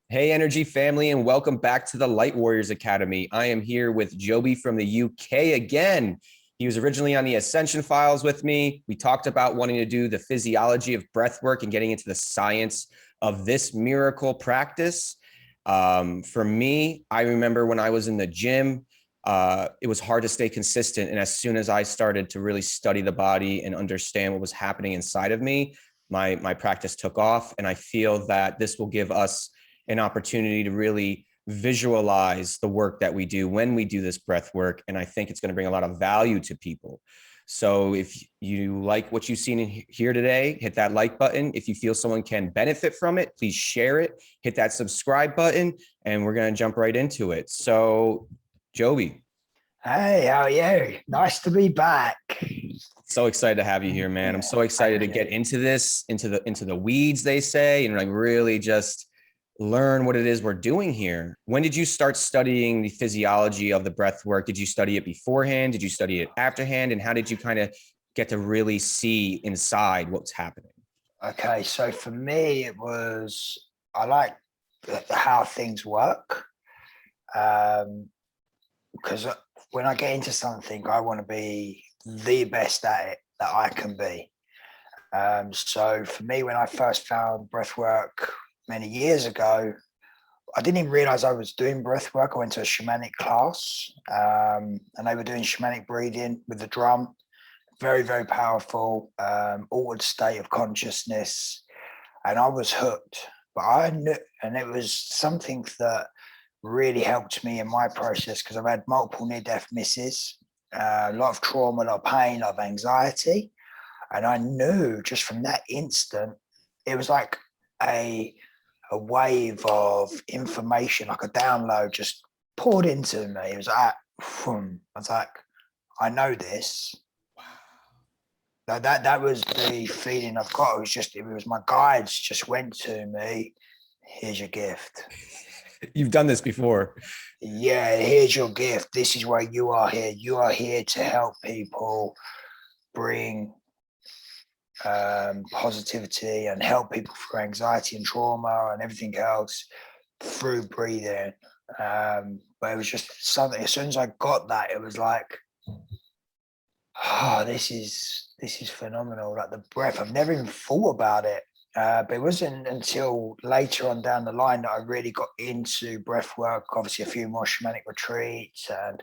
Hey, Energy family, and welcome back to the Light Warriors Academy. I am here with Joby from the UK again. He was originally on the Ascension files with me. We talked about wanting to do the physiology of breath work and getting into the science of this miracle practice. For me, I remember when I was in the gym, it was hard to stay consistent. And as soon as I started to really study the body and understand what was happening inside of me, my practice took off. And I feel that this will give us an opportunity to really visualize the work that we do when we do this breath work. And I think it's going to bring a lot of value to people. So if you like what you've seen in here today, hit that like button. If you feel someone can benefit from it, please share it, hit that subscribe button, and we're going to jump right into it. So Joby. Hey, how are you? Nice to be back. So excited to have you here, man. I'm so excited to get into this, into the weeds, they say, and like really just learn what it is we're doing here. When did you start studying the physiology of the breath work? Did you study it beforehand? Did you study it afterhand? And how did you kind of get to really see inside what's happening? Okay, so for me, I like how things work. Because when I get into something, I want to be the best at it that I can be. So for me, when I first found breath work many years ago, I didn't even realize I was doing breath work. I went to a shamanic class, and they were doing shamanic breathing with the drum. Very, very powerful, altered state of consciousness. And I was hooked. But I knew, and it was something that really helped me in my process because I've had multiple near-death misses, a lot of trauma, a lot of pain, a lot of anxiety. And I knew just from that instant, it was like a wave of information, like a download just poured into me. It was like, I was like, I know this. That was the feeling I've got. It was my guides just went to me. Here's your gift. You've done this before. Yeah, here's your gift. This is why you are here. You are here to help people bring positivity and help people through anxiety and trauma and everything else through breathing. But it was just something. As soon as I got that, it was like, oh, this is phenomenal. Like the breath, I've never even thought about it. But it wasn't until later on down the line that I really got into breath work. Obviously, a few more shamanic retreats and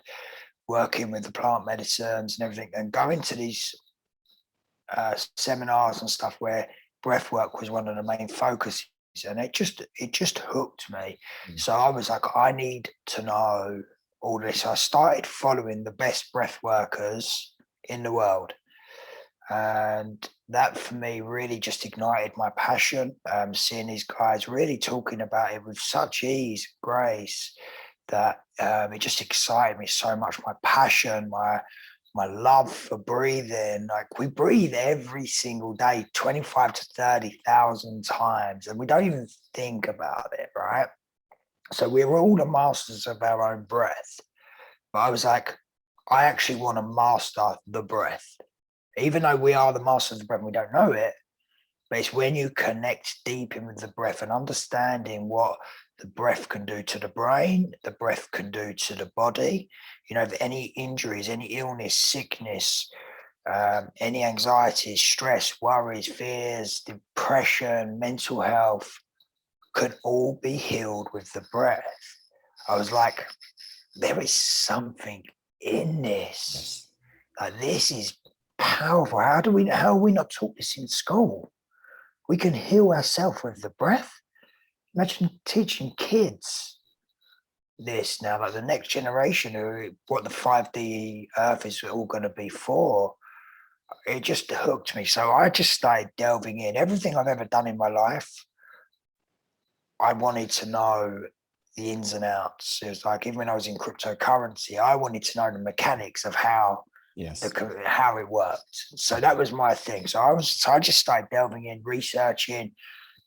working with the plant medicines and everything, and going to these seminars and stuff where breath work was one of the main focuses, and it just hooked me. So I was like, I need to know all this. I started following the best breath workers in the world, and that for me really just ignited my passion. Seeing these guys really talking about it with such ease, grace, that it just excited me so much. My passion, my love for breathing. Like we breathe every single day, 25 to 30,000 times, and we don't even think about it, right? So we're all the masters of our own breath. But I was like, I actually want to master the breath. Even though we are the masters of the breath and we don't know it, but it's when you connect deep in with the breath and understanding what the breath can do to the brain, the breath can do to the body. You know, if any injuries, any illness, sickness, any anxiety, stress, worries, fears, depression, mental health could all be healed with the breath. I was like, there is something in this. Like, this is powerful. How are we not taught this in school? We can heal ourselves with the breath. Imagine teaching kids this now, like the next generation, who what the 5D Earth is all going to be for. It just hooked me. So I just started delving in. Everything I've ever done in my life, I wanted to know the ins and outs. It was like, even when I was in cryptocurrency, I wanted to know the mechanics of how how it worked. So that was my thing. So I just started delving in, researching,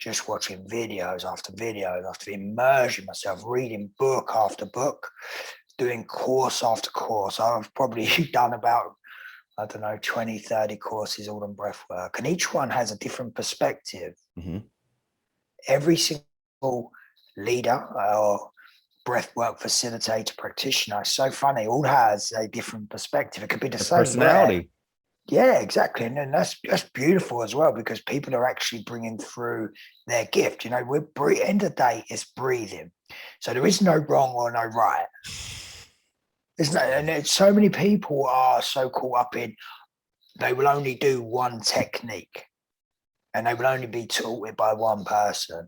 just watching videos after videos, after immersing myself, reading book after book, doing course after course. I've probably done about, I don't know, 20, 30 courses all on breath work. And each one has a different perspective. Mm-hmm. Every single leader or breathwork facilitator practitioner. It's so funny. All has a different perspective. It could be the same personality. Yeah, exactly. And then that's beautiful as well, because people are actually bringing through their gift. You know, end of the day, it's breathing. So there is no wrong or no right. There's no, and so many people are so caught up in they will only do one technique and they will only be taught it by one person.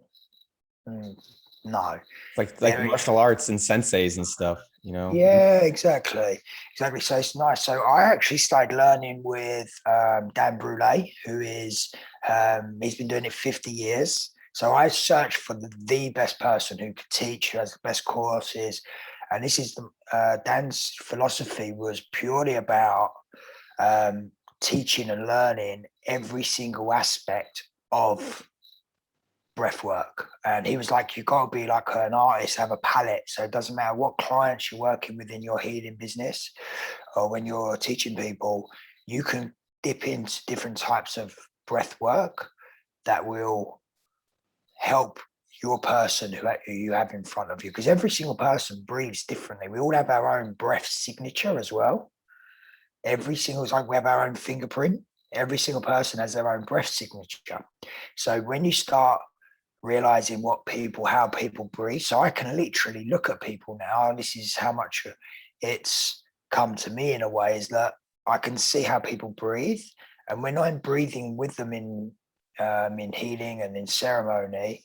No. Like martial arts and senseis and stuff, you know? Yeah, exactly. Exactly. So it's nice. So I actually started learning with Dan Brule, who is, he's been doing it 50 years. So I searched for the best person who could teach, who has the best courses. And this is Dan's philosophy was purely about teaching and learning every single aspect of breath work. And he was like, you got to be like an artist, have a palette. So it doesn't matter what clients you're working with in your healing business or when you're teaching people, you can dip into different types of breath work that will help your person who you have in front of you. Because every single person breathes differently. We all have our own breath signature as well. Every single, it's like we have our own fingerprint. Every single person has their own breath signature. So when you start realizing how people breathe. So I can literally look at people now, and this is how much it's come to me in a way, is that I can see how people breathe. And when I'm breathing with them in healing and in ceremony,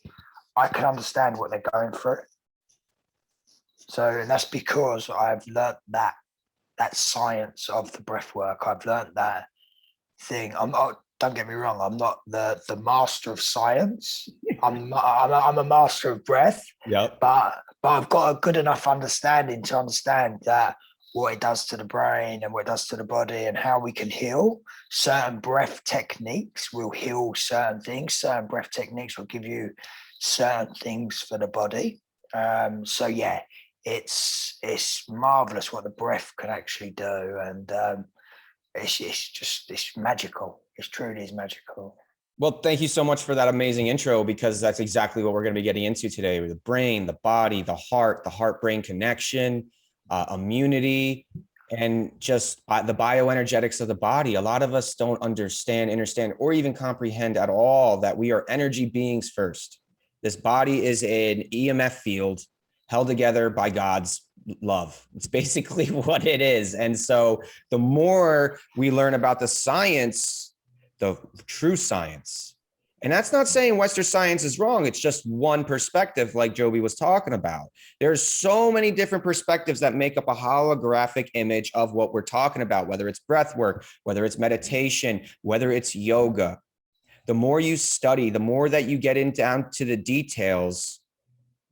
I can understand what they're going through. So, and that's because I've learned that science of the breath work. I've learned that thing. Don't get me wrong, I'm not the master of science. I'm a master of breath. Yep. But I've got a good enough understanding to understand that what it does to the brain and what it does to the body and how we can heal. Certain breath techniques will heal certain things. Certain breath techniques will give you certain things for the body. So yeah, it's marvelous what the breath can actually do. And it's magical. It truly is magical. Well, thank you so much for that amazing intro, because that's exactly what we're going to be getting into today: with the brain, the body, the heart-brain connection, immunity, and just the bioenergetics of the body. A lot of us don't understand, or even comprehend at all that we are energy beings first. This body is an EMF field held together by God's love. It's basically what it is. And so the more we learn about the science, the true science, and that's not saying Western science is wrong. It's just one perspective, like Joby was talking about. There's so many different perspectives that make up a holographic image of what we're talking about, whether it's breath work, whether it's meditation, whether it's yoga. The more you study, the more that you get down to the details,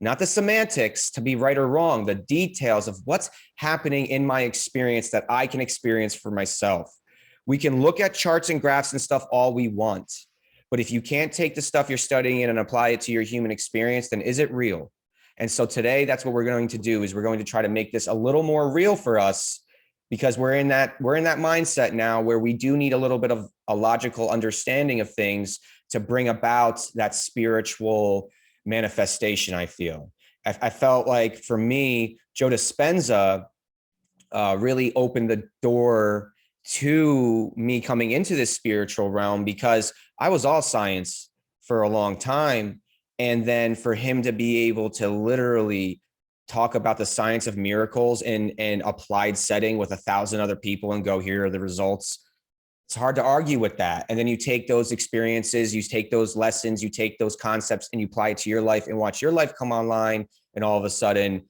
not the semantics to be right or wrong, the details of what's happening in my experience that I can experience for myself. We can look at charts and graphs and stuff all we want, but if you can't take the stuff you're studying and apply it to your human experience, then is it real? And so today, that's what we're going to do, is we're going to try to make this a little more real for us, because we're in that mindset now where we do need a little bit of a logical understanding of things to bring about that spiritual manifestation. I felt like, for me, Joe Dispenza really opened the door to me coming into this spiritual realm, because I was all science for a long time. And then for him to be able to literally talk about the science of miracles in an applied setting with 1,000 other people and go, here are the results. It's hard to argue with that. And then you take those experiences, you take those lessons, you take those concepts and you apply it to your life and watch your life come online. And all of a sudden,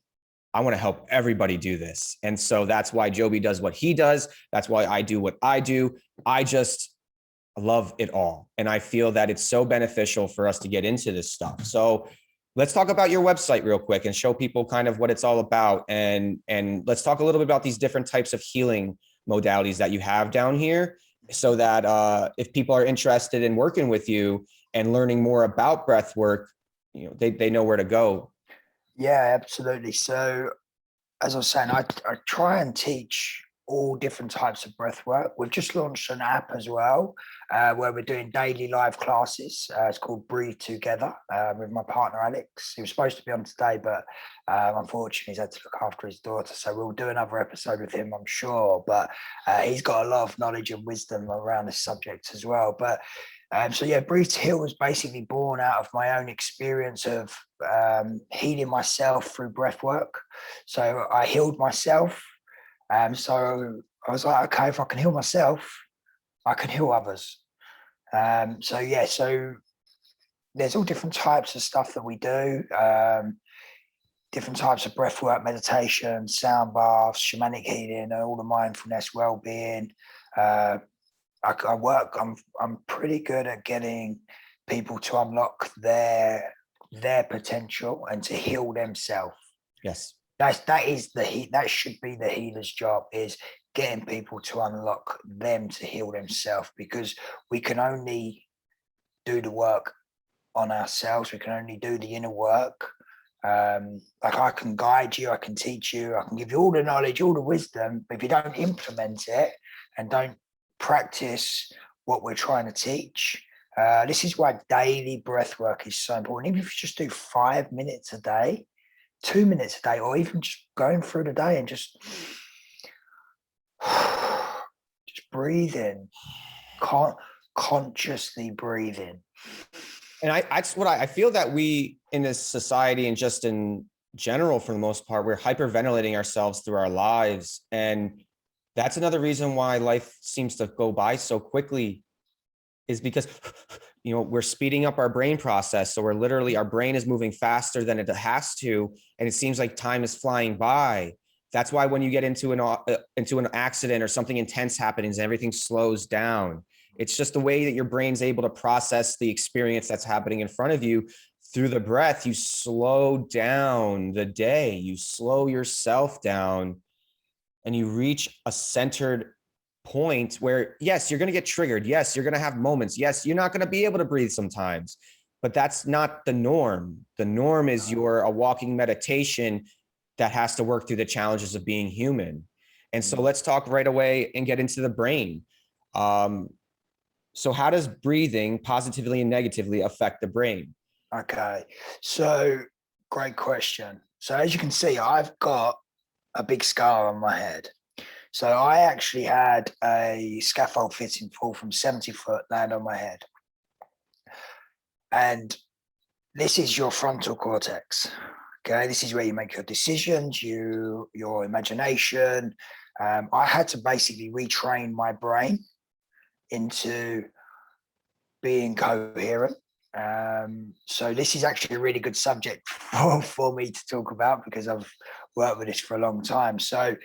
I want to help everybody do this. And so that's why Joby does what he does. That's why I do what I do. I just love it all. And I feel that it's so beneficial for us to get into this stuff. So let's talk about your website real quick and show people kind of what it's all about. And let's talk a little bit about these different types of healing modalities that you have down here, so that if people are interested in working with you and learning more about breath work, you know, they know where to go. Yeah, absolutely. So as I was saying, I try and teach all different types of breath work. We've just launched an app as well, where we're doing daily live classes. It's called Breathe2Heal, with my partner Alex. He was supposed to be on today, but unfortunately he's had to look after his daughter. So we'll do another episode with him, I'm sure. But he's got a lot of knowledge and wisdom around this subject as well. But so yeah, Breathe2Heal was basically born out of my own experience of healing myself through breath work. So I healed myself. So I was like, okay, if I can heal myself, I can heal others. So yeah, so there's all different types of stuff that we do. Different types of breath work, meditation, sound baths, shamanic healing, all the mindfulness, well-being. I'm pretty good at getting people to unlock their potential and to heal themselves. Yes. That should be the healer's job, is getting people to unlock them to heal themselves, because we can only do the work on ourselves. We can only do the inner work. Like I can guide you, I can teach you, I can give you all the knowledge, all the wisdom, but if you don't implement it and don't practice what we're trying to teach, this is why daily breath work is so important. Even if you just do 5 minutes a day, 2 minutes a day, or even just going through the day and just breathe in, consciously breathe in. And that's what I feel, that we in this society and just in general, for the most part, we're hyperventilating ourselves through our lives. And that's another reason why life seems to go by so quickly, is because, you know, we're speeding up our brain process. So our brain is moving faster than it has to. And it seems like time is flying by. That's why when you get into an accident or something intense happens, everything slows down. It's just the way that your brain's able to process the experience that's happening in front of you. Through the breath, you slow down the day, you slow yourself down, and you reach a centered point where, yes, you're going to get triggered. Yes, you're going to have moments. Yes, you're not going to be able to breathe sometimes, but that's not the norm. The norm is you're a walking meditation that has to work through the challenges of being human. And so let's talk right away and get into the brain. So how does breathing positively and negatively affect the brain? Okay, so great question. So as you can see, I've got a big scar on my head. So I actually had a scaffold fitting fall from 70 foot, land on my head. And this is your frontal cortex. Okay, this is where you make your decisions, your imagination. I had to basically retrain my brain into being coherent. So this is actually a really good subject for me to talk about, because I've worked with this for a long time. So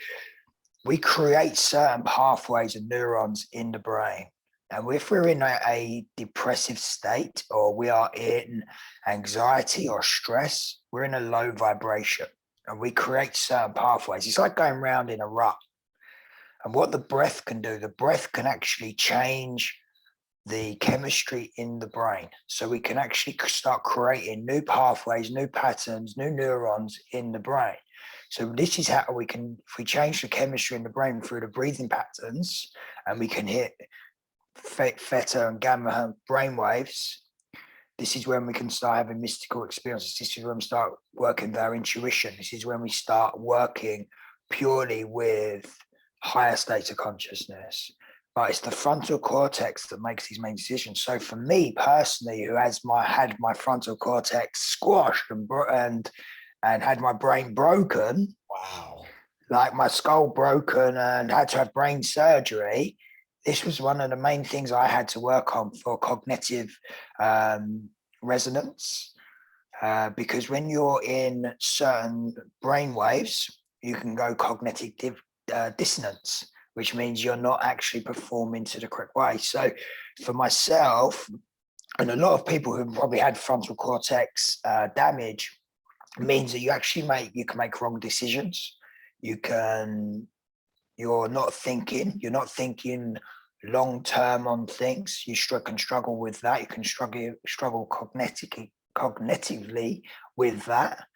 we create certain pathways of neurons in the brain. And if we're in a depressive state, or we are in anxiety or stress, we're in a low vibration, and we create certain pathways. It's like going round in a rut. And what the breath can do, the breath can actually change the chemistry in the brain. So we can actually start creating new pathways, new patterns, new neurons in the brain. So this is how we can, if we change the chemistry in the brain through the breathing patterns, and we can hit theta and gamma brain waves, this is when we can start having mystical experiences. This is when we start working with our intuition. This is when we start working purely with higher states of consciousness. But it's the frontal cortex that makes these main decisions. So for me personally, who had my frontal cortex squashed and had my brain broken, Wow, like my skull broken, and had to have brain surgery, this was one of the main things I had to work on for cognitive resonance. Because when you're in certain brain waves, you can go cognitive dissonance, which means you're not actually performing to the correct way. So for myself, and a lot of people who probably had frontal cortex damage, means that you can make wrong decisions. You're not thinking long term on things. You can struggle with that. You can struggle cognitively with that.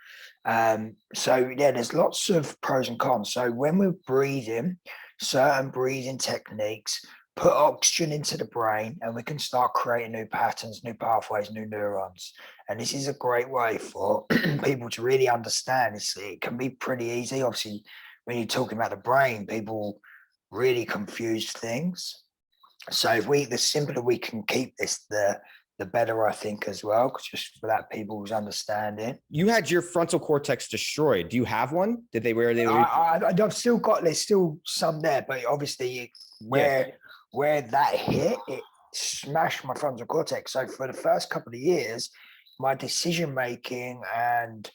So yeah, there's lots of pros and cons. So when we're breathing, certain breathing techniques, put oxygen into the brain, and we can start creating new patterns, new pathways, new neurons. And this is a great way for people to really understand. It can be pretty easy. Obviously, when you're talking about the brain, people really confuse things. So the simpler we can keep this, the better, I think, as well, just for that people's understanding. You had your frontal cortex destroyed. Do you have one? Did they where they? I've still got, there's still some there, but obviously where that hit, it smashed my frontal cortex. So for the first couple of years, my decision making and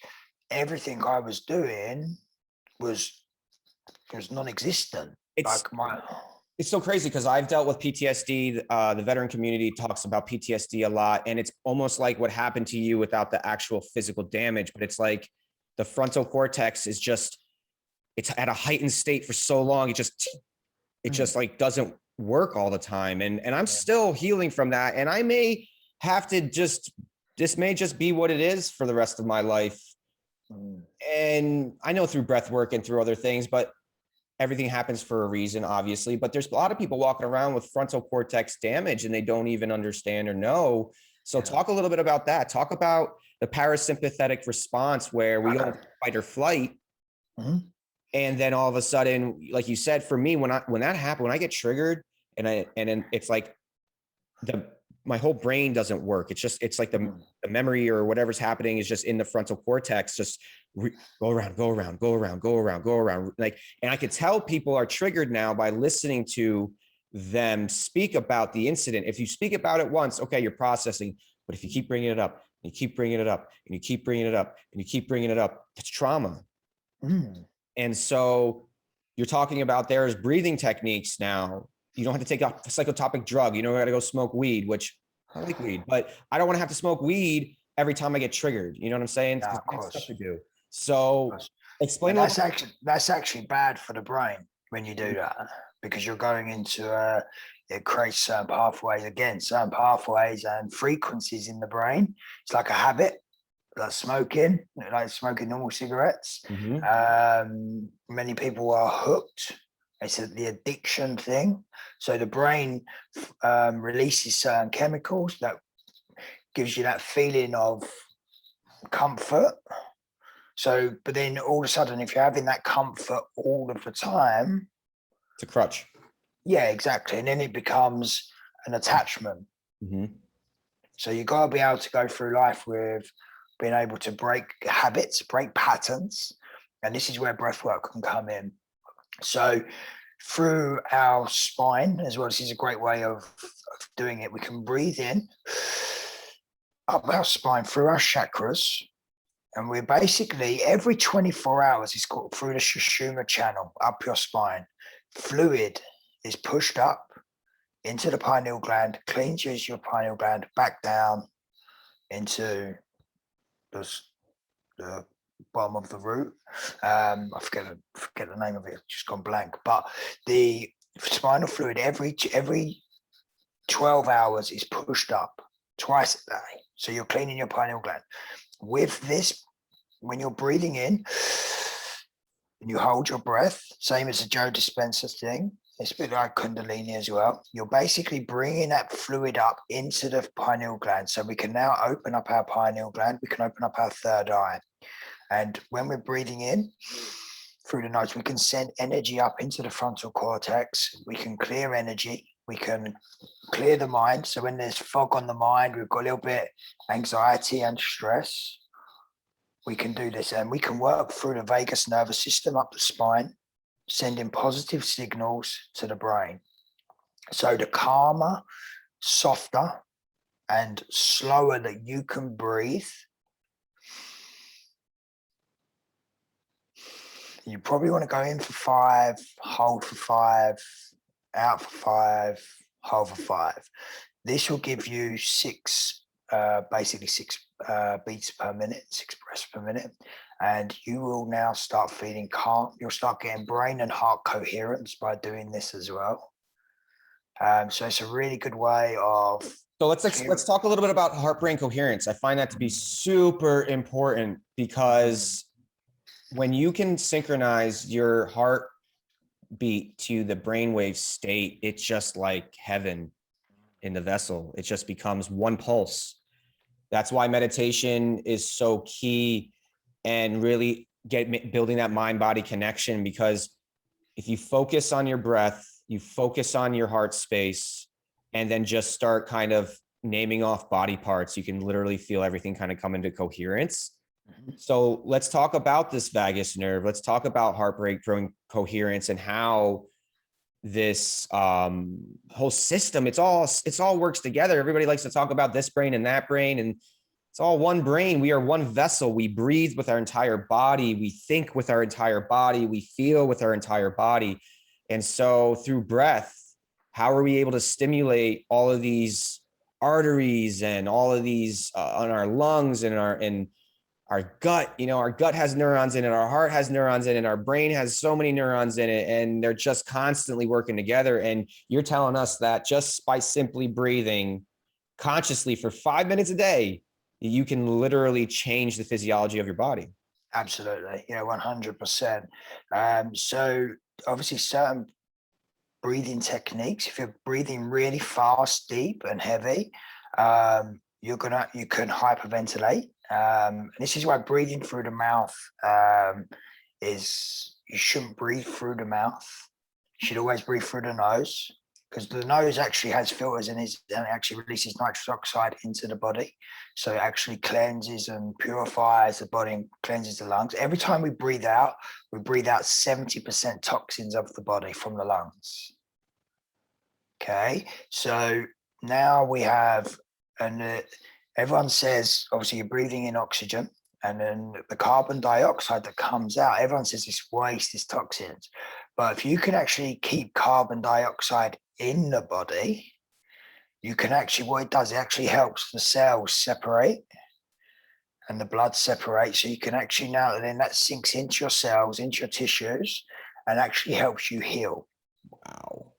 everything I was doing was non-existent. It's so crazy because I've dealt with PTSD. The veteran community talks about PTSD a lot, and it's almost like what happened to you without the actual physical damage. But it's like the frontal cortex is just, it's at a heightened state for so long. It just like doesn't work all the time. And I'm still healing from that. And I may have to this may just be what it is for the rest of my life. And I know through breath work and through other things, but everything happens for a reason, obviously, but there's a lot of people walking around with frontal cortex damage and they don't even understand or know. So talk a little bit about that. Talk about the parasympathetic response where we go fight or flight. And then all of a sudden, like you said, for me, when that happened, when I get triggered and then it's like my whole brain doesn't work. It's like the memory or whatever's happening is just in the frontal cortex, just go around. Like, and I could tell people are triggered now by listening to them speak about the incident. If you speak about it once, okay, you're processing, but if you keep bringing it up and you keep bringing it up and you keep bringing it up and you keep bringing it up, it's trauma. And so you're talking about there's breathing techniques now. You don't have to take a psychotropic drug. You don't got to go smoke weed, which I like weed, but I don't want to have to smoke weed every time I get triggered. You know what I'm saying? Yeah, of course. Stuff to do. So explain. That's actually bad for the brain when you do that, because you're going into it creates certain pathways and frequencies in the brain. It's like a habit, like smoking normal cigarettes. Many people are hooked. It's the addiction thing. So the brain releases certain chemicals that gives you that feeling of comfort. So, but then all of a sudden, if you're having that comfort all of the time, it's a crutch. Yeah, exactly. And then it becomes an attachment. So you got to be able to go through life with being able to break habits, break patterns. And this is where breath work can come in. So through our spine as well, this is a great way of doing it. We can breathe in up our spine through our chakras. And we're basically every 24 hours, it's called through the Sushumna channel up your spine. Fluid is pushed up into the pineal gland, cleanses your pineal gland back down into the bottom of the root. I forget the name of it, just gone blank. But the spinal fluid every 12 hours is pushed up twice a day. So you're cleaning your pineal gland. With this, when you're breathing in and you hold your breath, same as the Joe Dispenza thing, it's a bit like Kundalini as well. You're basically bringing that fluid up into the pineal gland. So we can now open up our pineal gland. We can open up our third eye. And when we're breathing in through the nose, we can send energy up into the frontal cortex. We can clear energy. We can clear the mind. So when there's fog on the mind, we've got a little bit anxiety and stress, we can do this. And we can work through the vagus nervous system up the spine, sending positive signals to the brain. So the calmer, softer, and slower that you can breathe, you probably want to go in for 5, hold for 5, out for 5, hold for 5. This will give you 6 beats per minute, 6 breaths per minute. And you will now start feeling calm. You'll start getting brain and heart coherence by doing this as well. So it's a really good way of. So let's talk a little bit about heart-brain coherence. I find that to be super important because when you can synchronize your heart beat to the brainwave state, it's just like heaven in the vessel. It just becomes one pulse. That's why meditation is so key, and really building that mind body connection, because if you focus on your breath, you focus on your heart space, and then just start kind of naming off body parts, you can literally feel everything kind of come into coherence. So let's talk about this vagus nerve. Let's talk about heartbreak growing coherence, and how this whole system, it's all works together. Everybody likes to talk about this brain and that brain, and it's all one brain. We are one vessel. We breathe with our entire body. We think with our entire body. We feel with our entire body. And so through breath, how are we able to stimulate all of these arteries and all of these on our lungs and our gut? You know, our gut has neurons in it, our heart has neurons in it, our brain has so many neurons in it, and they're just constantly working together. And you're telling us that just by simply breathing consciously for 5 minutes a day, you can literally change the physiology of your body. Absolutely. Yeah, 100%. So obviously certain breathing techniques, if you're breathing really fast, deep and heavy, you can hyperventilate. This is why breathing through the mouth is, you shouldn't breathe through the mouth. You should always breathe through the nose, because the nose actually has filters in it, and it actually releases nitrous oxide into the body. So it actually cleanses and purifies the body and cleanses the lungs. Every time we breathe out 70% toxins of the body from the lungs. Okay, so now we have, and everyone says, obviously you're breathing in oxygen, and then the carbon dioxide that comes out, everyone says it's waste, it's toxins. But if you can actually keep carbon dioxide in the body, you can actually, what it does, it actually helps the cells separate and the blood separate. So you can actually, now and then, that sinks into your cells, into your tissues, and actually helps you heal. Wow.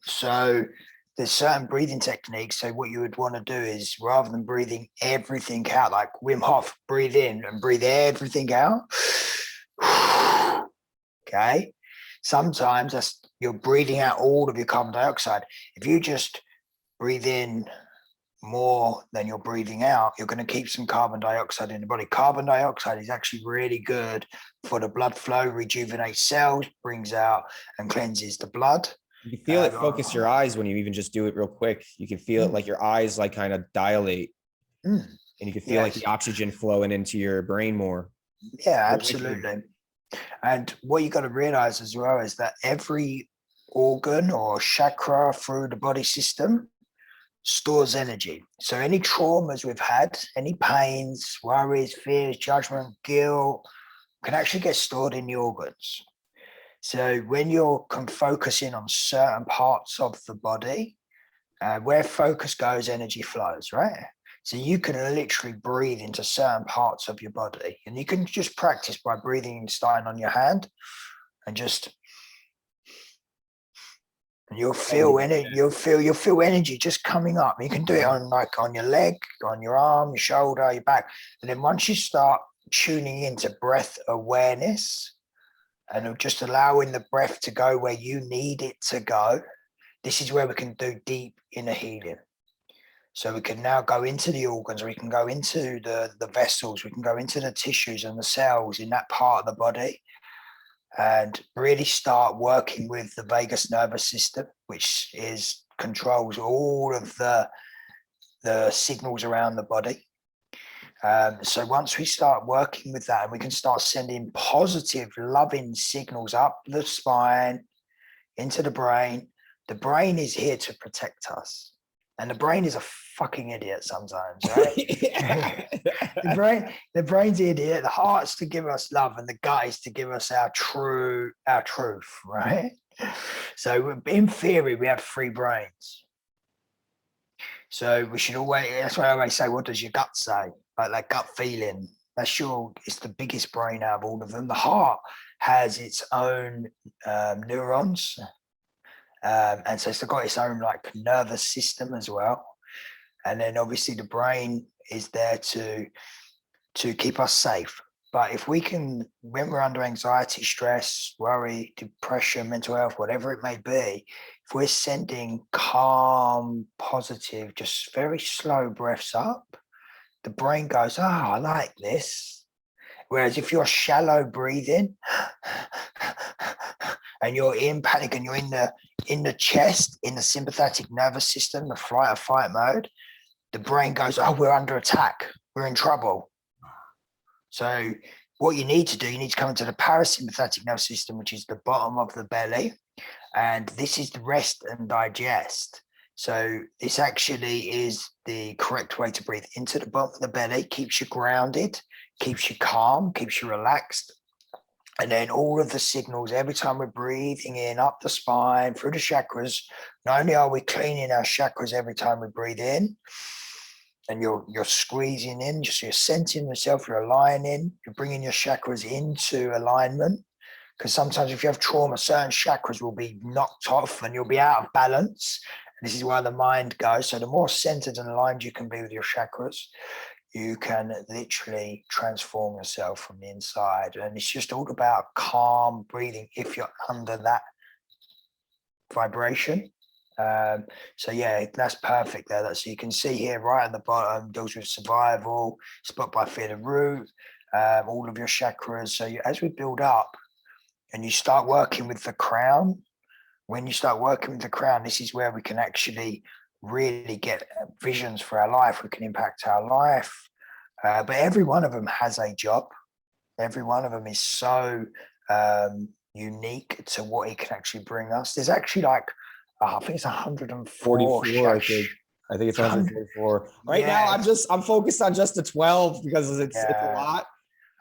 So there's certain breathing techniques. So what you would want to do is, rather than breathing everything out, like Wim Hof, breathe in and breathe everything out. Okay. Sometimes you're breathing out all of your carbon dioxide. If you just breathe in more than you're breathing out, you're going to keep some carbon dioxide in the body. Carbon dioxide is actually really good for the blood flow, rejuvenates cells, brings out and cleanses the blood. You can feel it focus your eyes when you even just do it real quick. You can feel it, like your eyes like kind of dilate, and you can feel like the oxygen flowing into your brain more. Yeah, absolutely. And what you got to realize as well is that every organ or chakra through the body system stores energy. So any traumas we've had, any pains, worries, fears, judgment, guilt, can actually get stored in the organs. So when you're focusing on certain parts of the body, where focus goes, energy flows, right? So you can literally breathe into certain parts of your body, and you can just practice by breathing, starting on your hand, and just, and you'll feel energy just coming up. You can do it on your leg, on your arm, your shoulder, your back, and then once you start tuning into breath awareness and just allowing the breath to go where you need it to go, this is where we can do deep inner healing. So we can now go into the organs, we can go into the vessels, we can go into the tissues and the cells in that part of the body, and really start working with the vagus nervous system, which controls all of the signals around the body. So once we start working with that, and we can start sending positive, loving signals up the spine, into the brain is here to protect us. And the brain is a fucking idiot sometimes, right? the brain's the idiot. The heart's to give us love, and the gut is to give us our truth, right? So in theory, we have 3 brains. So we should always, that's why I always say, what does your gut say? Like that gut feeling. It's the biggest brain out of all of them. The heart has its own neurons. And so it's got its own like nervous system as well. And then obviously the brain is there to keep us safe. But if we can, when we're under anxiety, stress, worry, depression, mental health, whatever it may be, if we're sending calm, positive, just very slow breaths up, the brain goes, oh, I like this. Whereas if you're shallow breathing and you're in panic and you're in the chest, in the sympathetic nervous system, the flight or fight mode, the brain goes, oh, we're under attack. We're in trouble. So what you need to do, you need to come into the parasympathetic nervous system, which is the bottom of the belly. And this is the rest and digest. So this actually is the correct way to breathe into the bottom of the belly, keeps you grounded, keeps you calm, keeps you relaxed. And then all of the signals, every time we're breathing in, up the spine, through the chakras, not only are we cleaning our chakras every time we breathe in, and you're squeezing in, just you're centering yourself, you're aligning, you're bringing your chakras into alignment. Because sometimes if you have trauma, certain chakras will be knocked off and you'll be out of balance. And this is where the mind goes. So the more centered and aligned you can be with your chakras, you can literally transform yourself from the inside. And it's just all about calm breathing if you're under that vibration. So yeah, that's perfect there. So you can see here right at the bottom, deals with survival, spot by fear the root, all of your chakras. So as we build up and you start working with the crown, when you start working with the crown, this is where we can actually really get visions for our life. We can impact our life. But every one of them has a job. Every one of them is so unique to what it can actually bring us. There's actually like, I think it's 144. I think it's 144. Right now, I'm focused on just the 12 because it's a lot.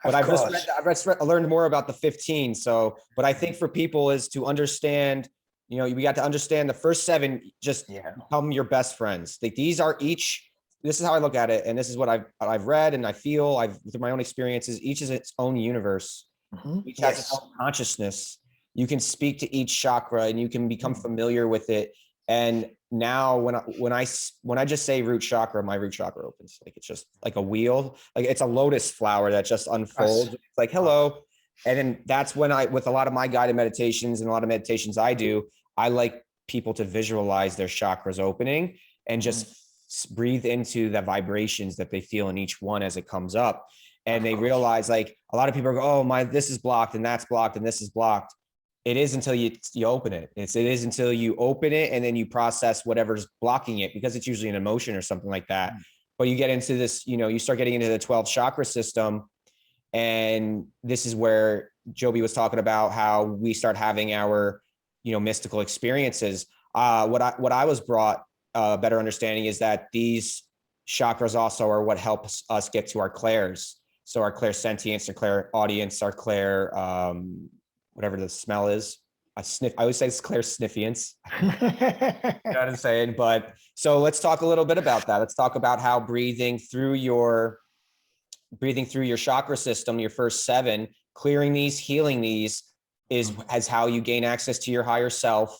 But I've learned more about the 15. So, but I think for people is to understand, you know, we got to understand the first 7, just become your best friends. Like these are each, this is how I look at it. And this is what I've read and I feel through my own experiences, each is its own universe. Each has its own consciousness. You can speak to each chakra and you can become familiar with it. And now when I just say root chakra, my root chakra opens. Like it's just like a wheel, like it's a lotus flower that just unfolds. It's like, hello. And then that's when with a lot of my guided meditations and a lot of meditations I do, I like people to visualize their chakras opening and just breathe into the vibrations that they feel in each one as it comes up. And they realize, like, a lot of people go, oh, this is blocked and that's blocked and this is blocked. It is until you open it. It is until you open it and then you process whatever's blocking it, because it's usually an emotion or something like that. But you get into this, you know, you start getting into the 12 chakra system. And this is where Joby was talking about how we start having our, you know, mystical experiences. What I was brought a better understanding is that these chakras also are what helps us get to our clairs. So our clairsentience, our clairaudience, our clair, whatever the smell is. I always say it's clairsniffiance. You know what I'm saying? But so let's talk a little bit about that. Let's talk about how breathing through your chakra system, your first 7, clearing these, healing these as how you gain access to your higher self.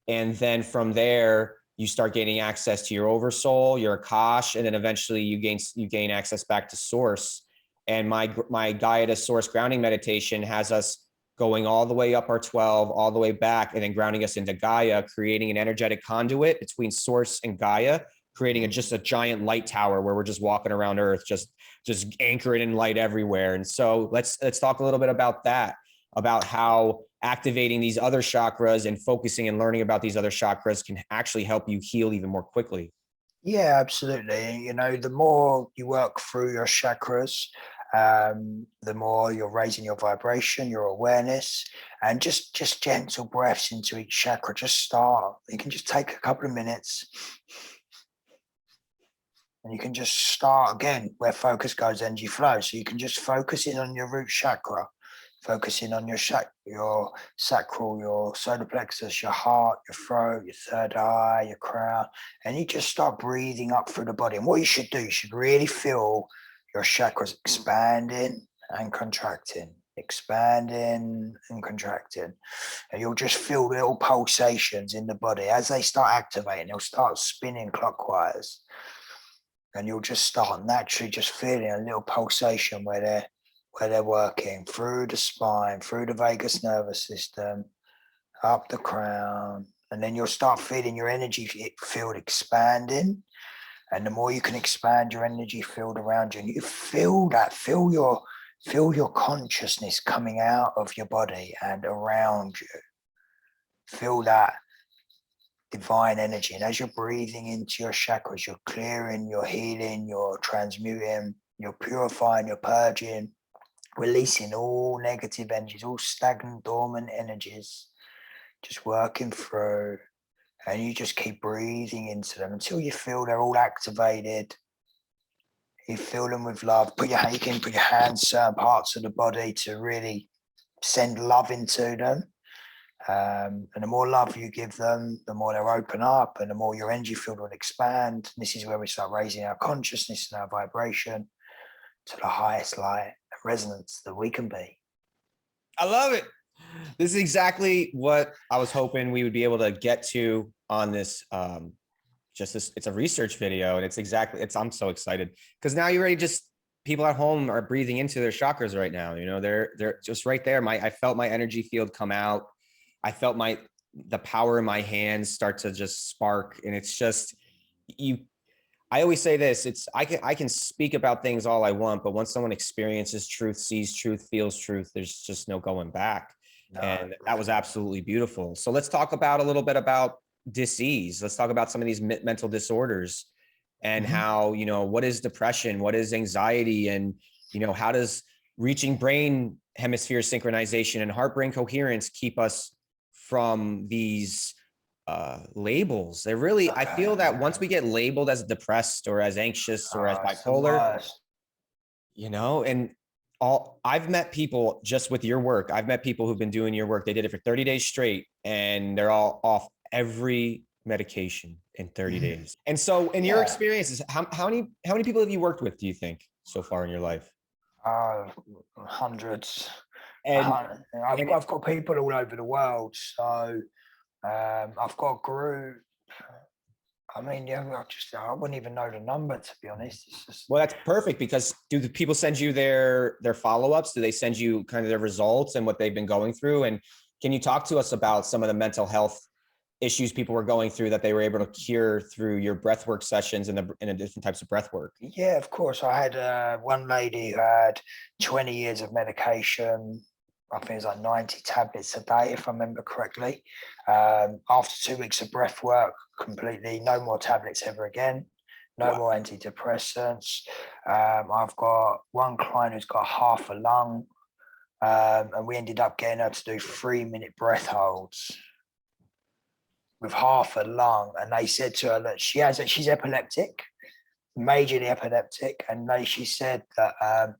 And then from there, you start gaining access to your oversoul, your Akash, and then eventually you gain access back to source. And my guided source grounding meditation has us going all the way up our 12, all the way back, and then grounding us into Gaia, creating an energetic conduit between source and Gaia, creating just a giant light tower where we're just walking around Earth, just anchoring in light everywhere. And so let's talk a little bit about that, about how activating these other chakras and focusing and learning about these other chakras can actually help you heal even more quickly. Yeah, absolutely. You know, the more you work through your chakras, the more you're raising your vibration, your awareness, and just gentle breaths into each chakra. Just start. You can just take a couple of minutes and you can just start again where focus goes, energy flows. So you can just focus in on your root chakra, focusing on your sacral, your solar plexus, your heart, your throat, your third eye, your crown, and you just start breathing up through the body. And what you should do, you should really feel your chakras expanding and contracting, expanding and contracting. And you'll just feel little pulsations in the body. As they start activating, they'll start spinning clockwise. And you'll just start naturally just feeling a little pulsation where where they're working through the spine, through the vagus nervous system, up the crown, and then you'll start feeling your energy field expanding. And the more you can expand your energy field around you, and you feel that, feel your consciousness coming out of your body and around you. Feel that divine energy. And as you're breathing into your chakras, you're clearing, you're healing, you're transmuting, you're purifying, you're purging, releasing all negative energies, all stagnant, dormant energies, just working through. And you just keep breathing into them until you feel they're all activated. You fill them with love. You can put your hands, certain parts of the body to really send love into them. And the more love you give them, the more they'll open up and the more your energy field will expand. And this is where we start raising our consciousness and our vibration to the highest light and resonance that we can be. I love it. This is exactly what I was hoping we would be able to get to on this. It's a research video, and I'm so excited because now you're ready. Just people at home are breathing into their chakras right now. You know, they're just right there. I felt my energy field come out. I felt the power in my hands start to just spark, and it's just I always say this, I can speak about things all I want, but once someone experiences truth, sees truth, feels truth, there's just no going back. No, and that was absolutely beautiful. So let's talk about a little bit about dis-ease. Let's talk about some of these mental disorders and how, what is depression? What is anxiety? And, how does reaching brain hemisphere synchronization and heart-brain coherence keep us from these labels? I feel that once we get labeled as depressed or as anxious or as bipolar, and I've met people just with your work. I've met people who've been doing your work. They did it for 30 days straight and they're all off every medication in 30 days. And so in your experiences, how many people have you worked with, do you think, so far in your life? Hundreds. And I've got people all over the world. So I've got a group. I mean, I wouldn't even know the number, to be honest. It's just... Well, that's perfect, because do the people send you their follow-ups? Do they send you kind of their results and what they've been going through? And can you talk to us about some of the mental health issues people were going through that they were able to cure through your breathwork sessions and the different types of breathwork? Yeah, of course. I had one lady who had 20 years of medication. I think it was like 90 tablets a day, if I remember correctly. After 2 weeks of breath work, completely no more tablets ever again, no more antidepressants. I've got one client who's got half a lung, and we ended up getting her to do 3-minute breath holds with half a lung. And they said to her that she's epileptic, majorly epileptic, and she said that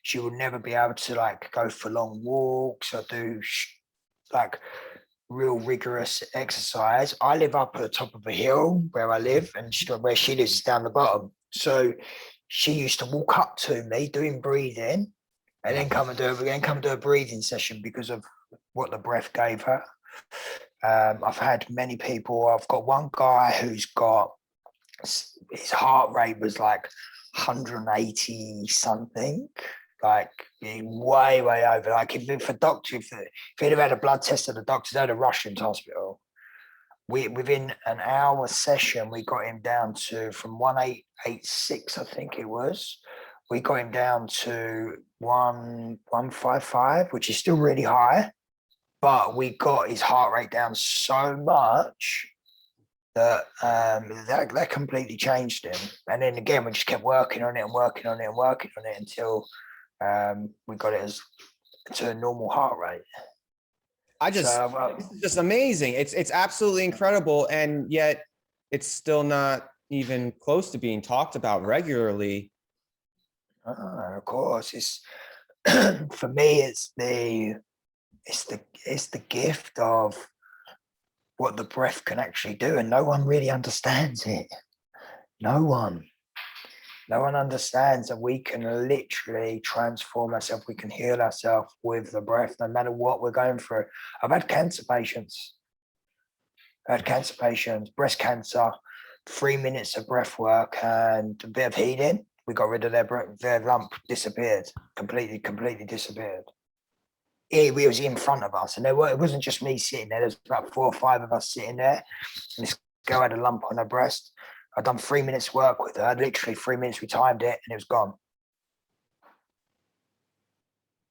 she would never be able to go for long walks or do real rigorous exercise. I live up at the top of a hill where I live, and where she lives is down the bottom. So she used to walk up to me doing breathing and then come and do a breathing session because of what the breath gave her. I've had many people. I've got one guy who's got, his heart rate was like 180 something, way over. If he'd have had a blood test at the doctor, they'd have rushed him to hospital. Within an hour session, we got him down to, from 1886, I think it was, we got him down to 155, which is still really high, but we got his heart rate down so much that that completely changed him. And then again, we just kept working on it until we got it to a normal heart rate. This is just amazing. It's absolutely incredible, and yet it's still not even close to being talked about regularly. Of course, it's for me. It's the gift of what the breath can actually do, and no one really understands it. No one understands that we can literally transform ourselves. We can heal ourselves with the breath, no matter what we're going through. I've had cancer patients. Breast cancer, 3 minutes of breath work and a bit of healing, We got rid of their lump, disappeared, completely disappeared. It was in front of us, and it wasn't just me sitting there. There's about 4 or 5 of us sitting there, and this girl had a lump on her breast. I'd done 3 minutes work with her, literally 3 minutes. We timed it, and it was gone.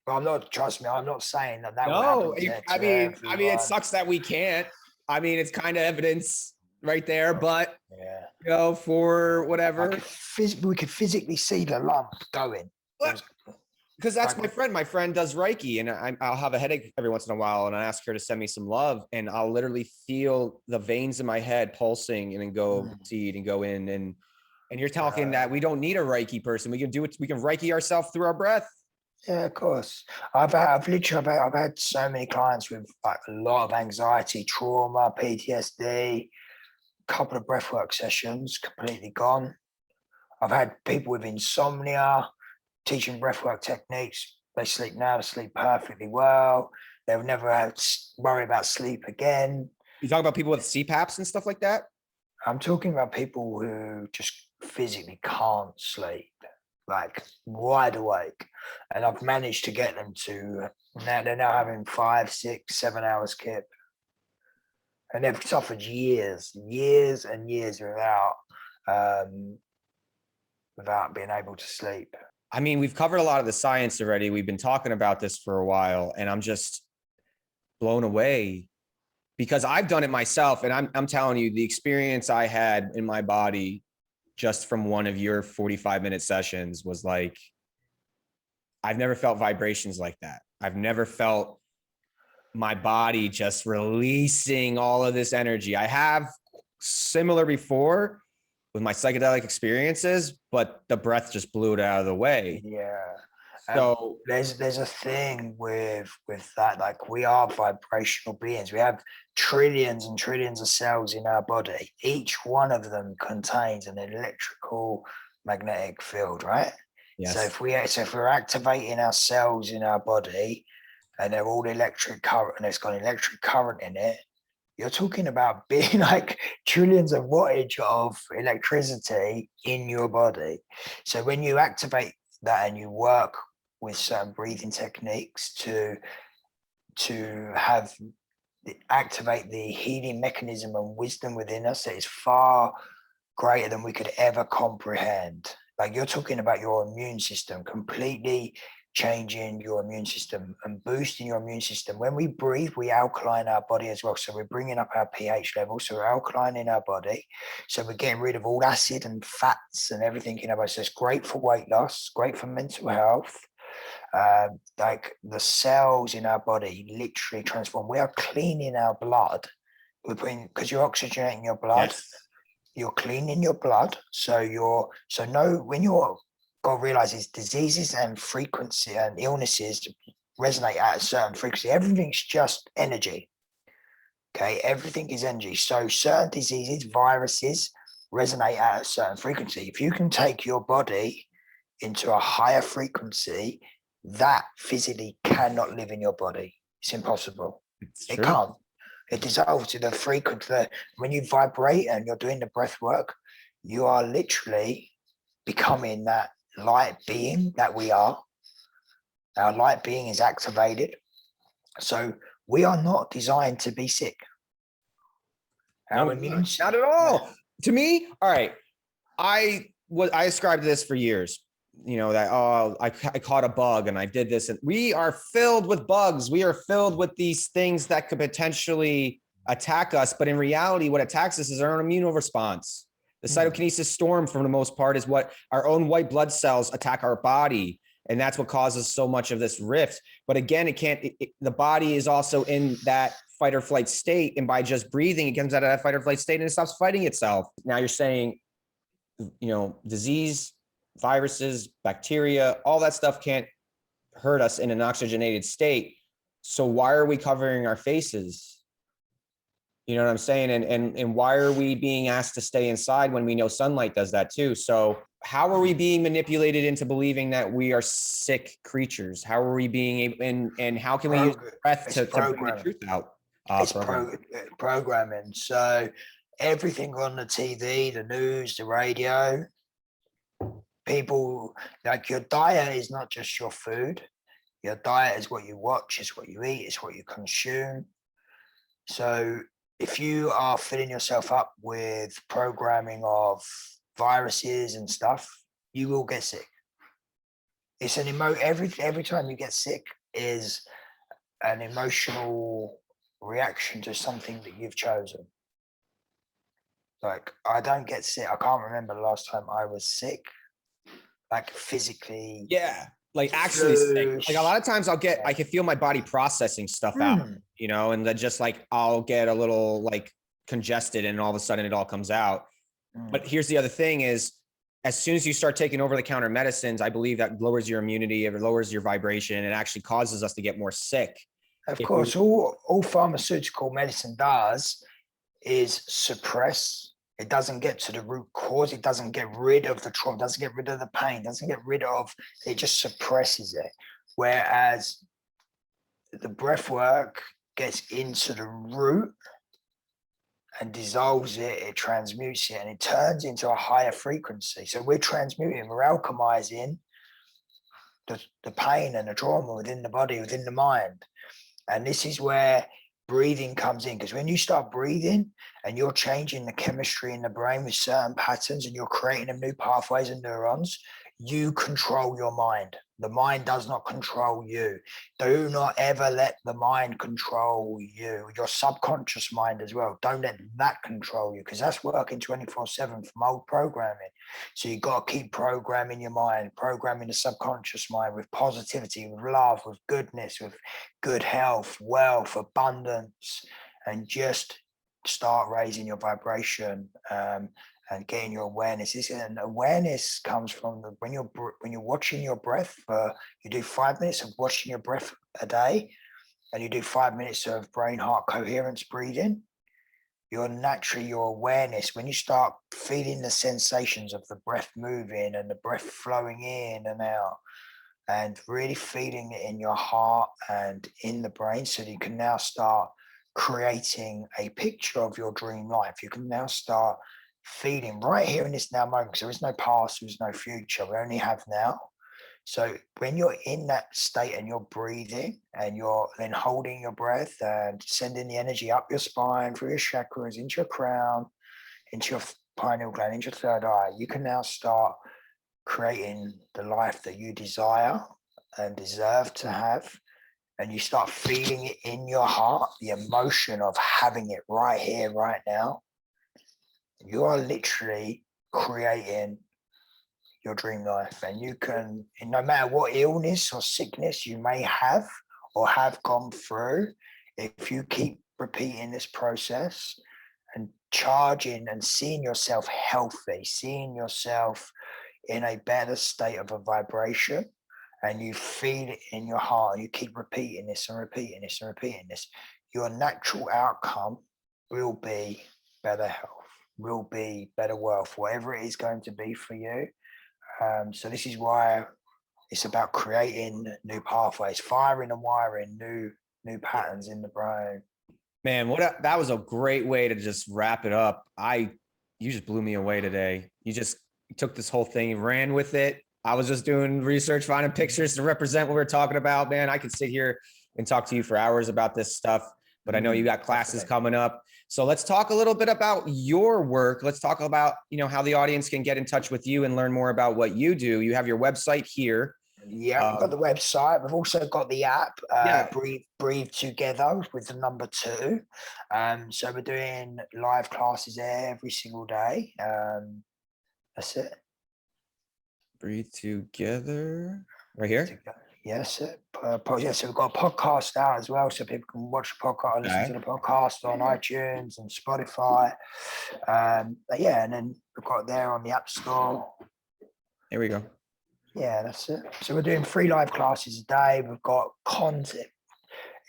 But I'm not. Trust me, I'm not saying that will happen. I mean, it sucks that we can't. I mean, it's kind of evidence right there, but yeah, you know, for whatever, we could physically see the lump going. Because that's my friend. My friend does Reiki, and I'll have a headache every once in a while, and I ask her to send me some love, and I'll literally feel the veins in my head pulsing, and then go seed and go in, and you're talking that we don't need a Reiki person. We can do it. We can Reiki ourselves through our breath. Yeah, of course. I've had so many clients with like a lot of anxiety, trauma, PTSD. Couple of breathwork sessions, completely gone. I've had people with insomnia, teaching breathwork techniques. They sleep now, they sleep perfectly well. They'll never have to worry about sleep again. You talk about people with CPAPs and stuff like that? I'm talking about people who just physically can't sleep, like wide awake. And I've managed to get them to, now they're now having 5, 6, 7 hours kip. And they've suffered years and years without being able to sleep. I mean, we've covered a lot of the science already. We've been talking about this for a while, and I'm just blown away because I've done it myself. And I'm telling you, the experience I had in my body just from one of your 45-minute sessions was like, I've never felt vibrations like that. I've never felt my body just releasing all of this energy. I have similar before with my psychedelic experiences, but the breath just blew it out of the way. Yeah. So there's a thing with that, like we are vibrational beings. We have trillions and trillions of cells in our body. Each one of them contains an electrical magnetic field, right? yes. So if we're activating our cells in our body and they're all electric current and it's got electric current in it, you're talking about being like trillions of wattage of electricity in your body. So when you activate that and you work with certain breathing techniques to activate the healing mechanism and wisdom within us that is far greater than we could ever comprehend. Like you're talking about your immune system, completely changing your immune system and boosting your immune system. When we breathe, we alkaline our body as well. So we're bringing up our pH level. So we're alkalining our body. So we're getting rid of all acid and fats and everything in our body. So it's great for weight loss, great for mental health. Like the cells in our body literally transform. We are cleaning our blood. We're putting, because you're oxygenating your blood. Yes. You're cleaning your blood. When you're got to realize is diseases and frequency and illnesses resonate at a certain frequency. Everything's just energy. Okay, everything is energy. So certain diseases, viruses resonate at a certain frequency. If you can take your body into a higher frequency, that physically cannot live in your body. It's impossible. It can't. It dissolves to the frequency. When you vibrate and you're doing the breath work, you are literally becoming that light being that we are. Our light being is activated. So we are not designed to be sick. Not at all. To me, all right. I ascribed to this for years. You know, that, I caught a bug and I did this. And we are filled with bugs. We are filled with these things that could potentially attack us. But in reality, what attacks us is our own immune response. The cytokinesis storm, for the most part, is what our own white blood cells attack our body. And that's what causes so much of this rift. But again, the body is also in that fight or flight state. And by just breathing, it comes out of that fight or flight state and it stops fighting itself. Now you're saying, you know, disease, viruses, bacteria, all that stuff can't hurt us in an oxygenated state. So why are we covering our faces? You know what I'm saying? And why are we being asked to stay inside when we know sunlight does that too? So how are we being manipulated into believing that we are sick creatures? How are we being and how can we use breath to bring the truth out? It's programming. So everything on the TV, the news, the radio, people, like, your diet is not just your food. Your diet is what you watch, it's what you eat, it's what you consume. So if you are filling yourself up with programming of viruses and stuff, you will get sick. It's an every time you get sick is an emotional reaction to something that you've chosen. Like, I don't get sick. I can't remember the last time I was sick, like physically. Yeah. Like actually sick. Like a lot of times I can feel my body processing stuff out, you know, and then just like I'll get a little like congested and all of a sudden it all comes out. But here's the other thing is, as soon as you start taking over the counter medicines, I believe that lowers your immunity, it lowers your vibration, and actually causes us to get more sick. Of course, all pharmaceutical medicine does is suppress. It doesn't get to the root cause. It doesn't get rid of the trauma, doesn't get rid of the pain, doesn't get rid of, it just suppresses it. Whereas the breath work gets into the root and dissolves it, it transmutes it, and it turns into a higher frequency. So we're transmuting, we're alchemizing the pain and the trauma within the body, within the mind. And this is where breathing comes in, because when you start breathing and you're changing the chemistry in the brain with certain patterns and you're creating them new pathways and neurons, you control your mind. The mind does not control you. Do not ever let the mind control you. Your subconscious mind as well. Don't let that control you, because that's working 24/7 from old programming. So you've got to keep programming your mind, programming the subconscious mind with positivity, with love, with goodness, with good health, wealth, abundance, and just start raising your vibration and getting your awareness. And awareness comes from when you're watching your breath. You do 5 minutes of watching your breath a day, and you do 5 minutes of brain heart coherence breathing. Your awareness, when you start feeling the sensations of the breath moving and the breath flowing in and out, and really feeling it in your heart and in the brain, so that you can now start creating a picture of your dream life. You can now start feeling right here in this now moment, because there is no past, there is no future, we only have now. So when you're in that state and you're breathing and you're then holding your breath and sending the energy up your spine, through your chakras, into your crown, into your pineal gland, into your third eye, you can now start creating the life that you desire and deserve to have. And you start feeling it in your heart, the emotion of having it right here, right now. You are literally creating your dream life. And you can, no matter what illness or sickness you may have or have gone through, if you keep repeating this process and charging and seeing yourself healthy, seeing yourself in a better state of a vibration, and you feel it in your heart, and you keep repeating this and repeating this and repeating this, your natural outcome will be better health, will be better wealth, whatever it is going to be for you. So this is why it's about creating new pathways, firing and wiring new patterns in the brain. Man, that was a great way to just wrap it up. You just blew me away today. You took this whole thing and ran with it. I was just doing research, finding pictures to represent what we're talking about, man. I could sit here and talk to you for hours about this stuff, but I know you got classes coming up. So let's talk a little bit about your work. Let's talk about, how the audience can get in touch with you and learn more about what you do. You have your website here. Yeah, we've got the website. We've also got the app, Breathe Together with the number 2. So we're doing live classes every single day. That's it. Breathe Together right here. Yes, so we've got a podcast out as well, so people can watch the podcast, listen to the podcast on iTunes and Spotify. And then we've got it there on the App Store. There we go. Yeah, that's it. So we're doing 3 live classes a day. We've got content.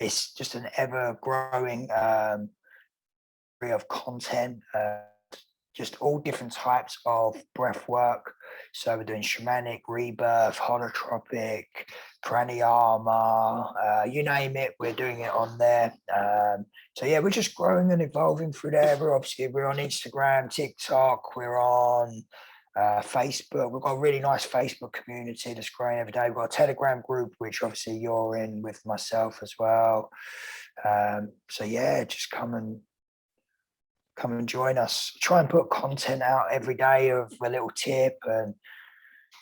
It's just an ever-growing of content. Just all different types of breath work. So we're doing shamanic, rebirth, holotropic, pranayama, you name it, we're doing it on there. We're just growing and evolving through there. We're on Instagram, TikTok, we're on Facebook. We've got a really nice Facebook community that's growing every day. We've got a Telegram group, which obviously you're in with myself as well. So yeah, just come and join us. Try and put content out every day of a little tip and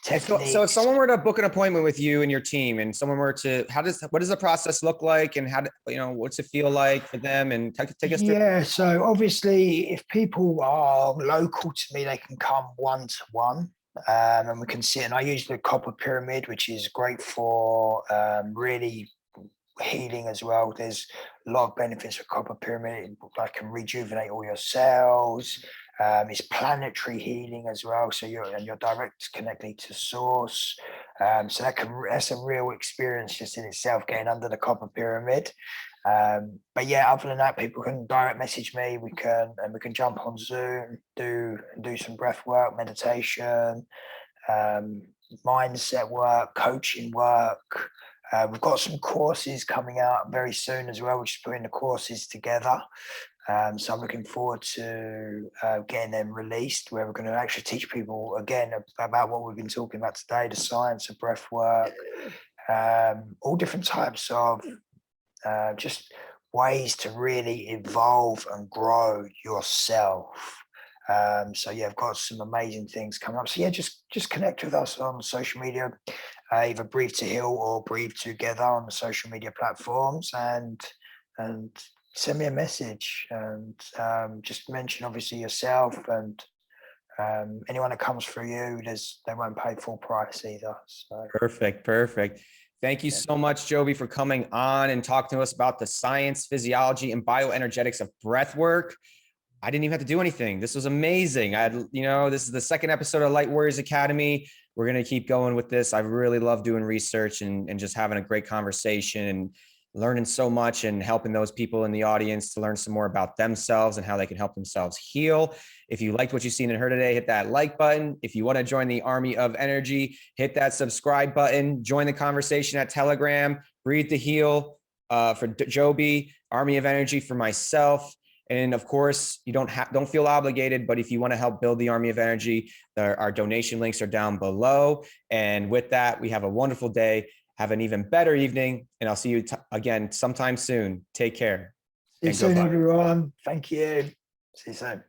techniques. So if someone were to book an appointment with you and your team, and someone were to, what does the process look like, and what's it feel like for them? And take us through. Yeah, so obviously, if people are local to me, they can come one-to-one, and we can sit. And I use the copper pyramid, which is great for really healing as well. There's a lot of benefits of copper pyramid. It can rejuvenate all your cells. It's planetary healing as well, so you're direct connected to source. So that's a real experience just in itself, getting under the copper pyramid. But yeah, other than that, people can direct message me. We can jump on Zoom, do some breath work, meditation, mindset work, coaching work. We've got some courses coming out very soon as well. We're just putting the courses together. So I'm looking forward to getting them released, where we're going to actually teach people again about what we've been talking about today, the science of breath work, all different types of just ways to really evolve and grow yourself. So yeah, I've got some amazing things coming up. So yeah, just connect with us on social media, either Breathe2Heal or Breathe Together on the social media platforms, and send me a message, and just mention obviously yourself, and anyone that comes through you, they won't pay full price either. So Perfect. Thank you so much, Joby, for coming on and talking to us about the science, physiology, and bioenergetics of breath work. I didn't even have to do anything. This was amazing. This is the second episode of Light Warriors Academy. We're going to keep going with this. I really love doing research and just having a great conversation and learning so much, and helping those people in the audience to learn some more about themselves and how they can help themselves heal. If you liked what you've seen and heard today, hit that like button. If you want to join the Army of Energy, hit that subscribe button. Join the conversation at Telegram. Breathe2Heal for Joby, Army of Energy for myself. And of course, you don't feel obligated, but if you want to help build the Army of Energy, our donation links are down below. And with that, we have a wonderful day. Have an even better evening, and I'll see you again sometime soon. Take care. see you soon, everyone. Thank you. See you soon.